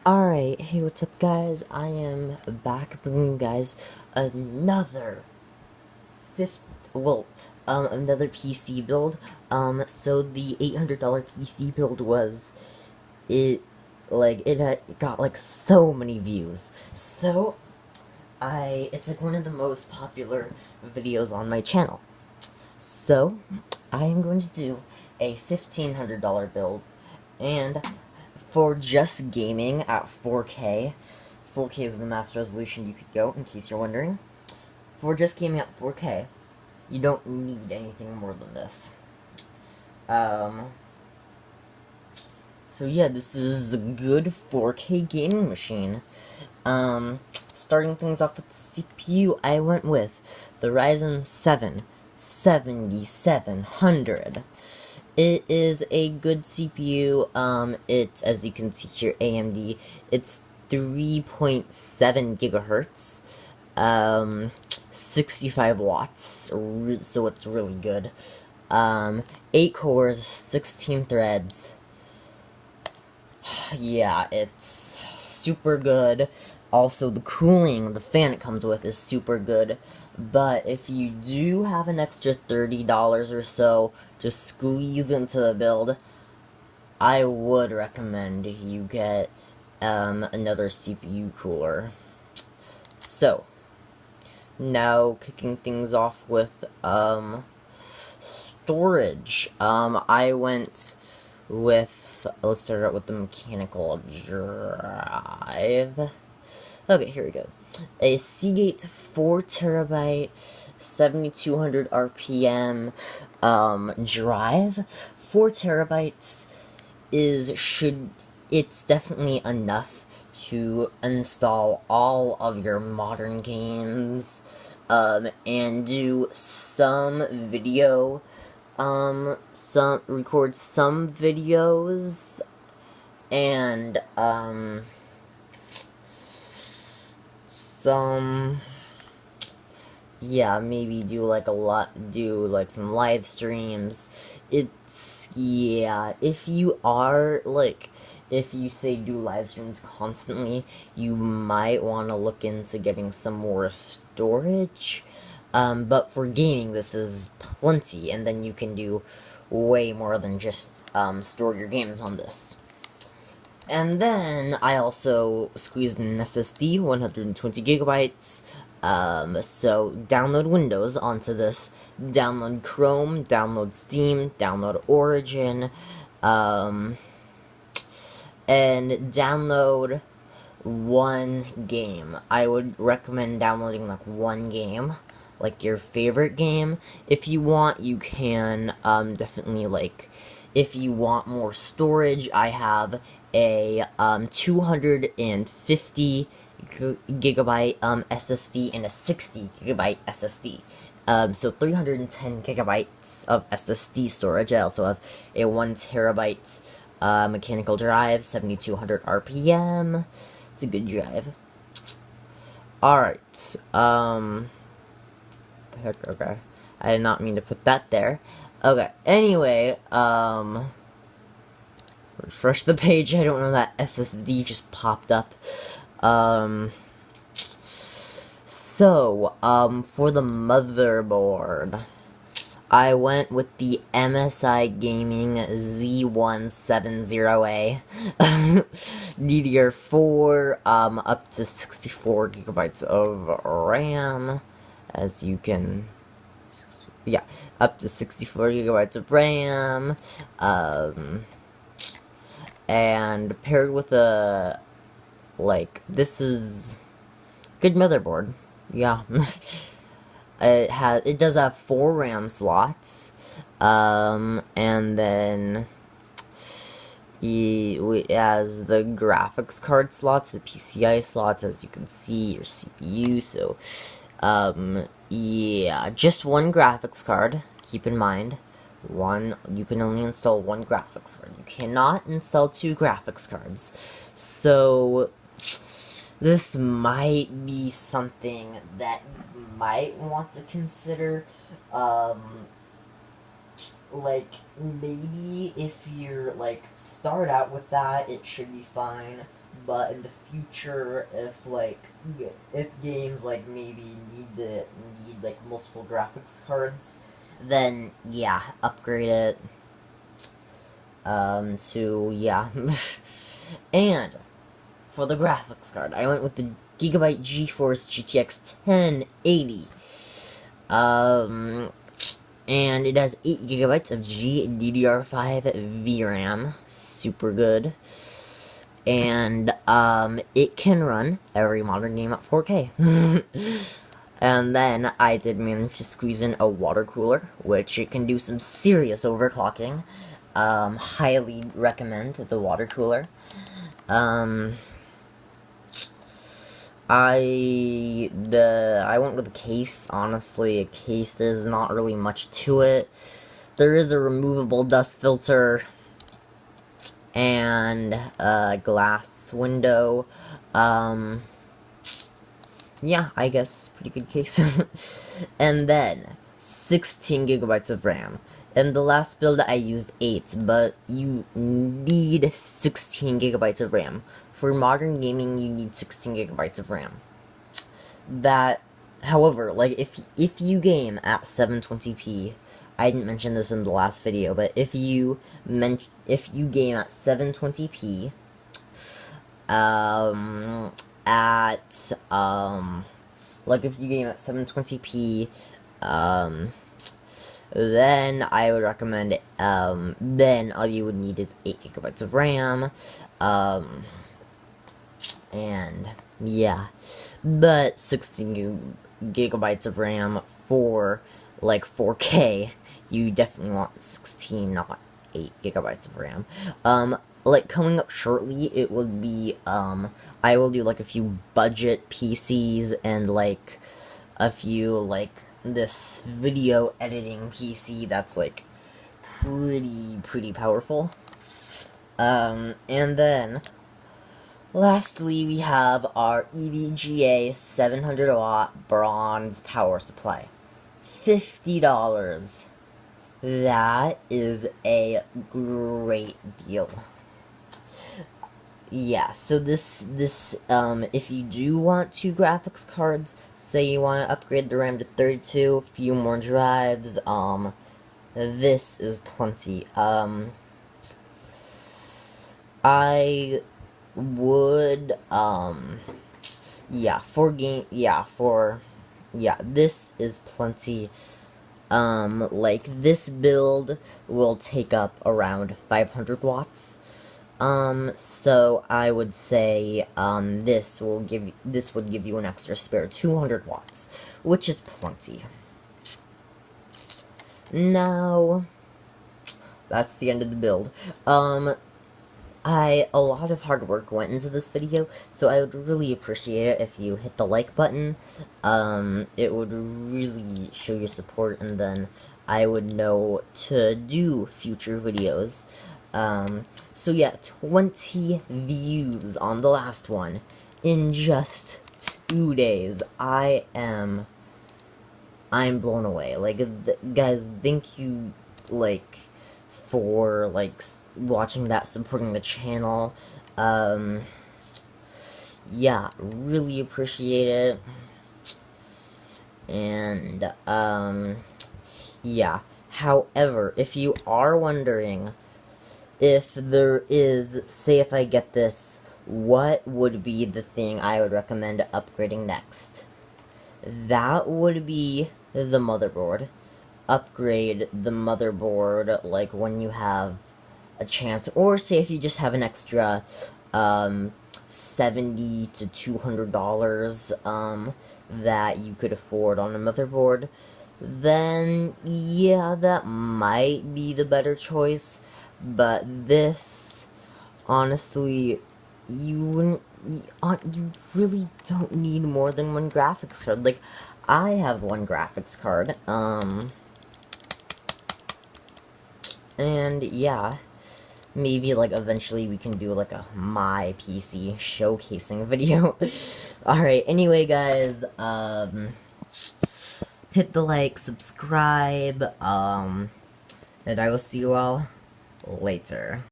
Alright, hey, what's up, guys? I am back bringing you guys another another PC build. So the $800 PC build it got like so many views. It's like one of the most popular videos on my channel. So, I am going to do a $1,500 build, and for just gaming at 4K, 4K is the max resolution you could go, in case you're wondering. For just gaming at 4K, you don't need anything more than this. So yeah, this is a good 4K gaming machine. Starting things off with the CPU, I went with the Ryzen 7 7700. It is a good CPU. It's, as you can see here, AMD. It's 3.7 gigahertz, 65 watts, so it's really good. 8 cores, 16 threads. Yeah, it's super good. Also, the cooling, the fan it comes with is super good. But if you do have an extra $30 or so just squeeze into the build, I would recommend you get another CPU cooler. So, now kicking things off with storage. I went with, let's start out with the mechanical drive. Okay, here we go. A Seagate 4TB 7200 RPM drive. 4 TB it's definitely enough to install all of your modern games and do some video, record some videos, and yeah, maybe do like some live streams. Yeah, if you say do live streams constantly, you might want to look into getting some more storage. But for gaming, this is plenty, and then you can do way more than just, store your games on this. And then I also squeezed an SSD, 120 gigabytes. So download Windows onto this, download Chrome, download Steam, download Origin, and download one game. I would recommend downloading like one game, like your favorite game. If you want, you can, definitely, if you want more storage, I have a 250 gigabyte SSD and a 60 gigabyte SSD. So 310 gigabytes of SSD storage. I also have a 1 terabyte mechanical drive, 7200 RPM. It's a good drive. Alright, the heck, okay. I did not mean to put that there. Okay, anyway, refresh the page. I don't know, that SSD just popped up. For the motherboard, I went with the MSI Gaming Z170A. DDR4, up to 64 gigabytes of RAM, as you can, yeah, up to 64 gigabytes of RAM, and paired with this is good motherboard, yeah. It does have 4 RAM slots, and then it has the graphics card slots, the PCI slots, as you can see, your CPU, so, yeah, just one graphics card, keep in mind. You can only install one graphics card. You cannot install 2 graphics cards. So, this might be something that you might want to consider. Maybe if you're, start out with that, it should be fine. but in the future, if games like maybe need like multiple graphics cards, then yeah, upgrade it. So yeah, and for the graphics card, I went with the Gigabyte GeForce GTX 1080. And it has 8 gigabytes of GDDR5 VRAM, super good. And it can run every modern game at 4K. And then I did manage to squeeze in a water cooler, which it can do some serious overclocking. Highly recommend the water cooler. I went with a case. Honestly, a case. There's not really much to it. There is a removable dust filter and a glass window. Yeah, I guess pretty good case. And then 16 gigabytes of RAM. In the last build I used 8, but you need 16 gigabytes of RAM. For modern gaming, you need 16 gigabytes of RAM. That, however, like, if you game at 720p, I didn't mention this in the last video, but if you game at 720p, like, if you game at 720p, then I would recommend, then all you would need is 8 gigabytes of RAM, and, yeah, but 16 gigabytes of RAM for, like, 4K, you definitely want 16, not 8 gigabytes of RAM. Like, coming up shortly, it will be, I will do, like, a few budget PCs and, like, a few, like, this video editing PC that's, like, pretty powerful. And then, lastly, we have our EVGA 700 watt bronze power supply. $50. That is a great deal. Yeah, so if you do want 2 graphics cards, say you want to upgrade the RAM to 32, a few more drives, this is plenty. I would, this is plenty. Like, this build will take up around 500 watts. So I would say, this would give you an extra spare 200 watts, which is plenty. Now, that's the end of the build. A lot of hard work went into this video, so I would really appreciate it if you hit the like button. It would really show your support, and then I would know to do future videos. So yeah, 20 views on the last one in just 2 days. I'm blown away. Like, guys, thank you, like, for, like, watching that, supporting the channel. Yeah, really appreciate it. And, yeah. However, if you are wondering if there is, say if I get this, what would be the thing I would recommend upgrading next? That would be the motherboard. Upgrade the motherboard, like, when you have a chance, or say if you just have an extra, $70 to $200, that you could afford on a motherboard, then, yeah, that might be the better choice, but this, honestly, you really don't need more than one graphics card. Like, I have one graphics card, and yeah, maybe, like, eventually we can do, like, a my PC showcasing video. Alright, anyway, guys, hit the like, subscribe, and I will see you all later.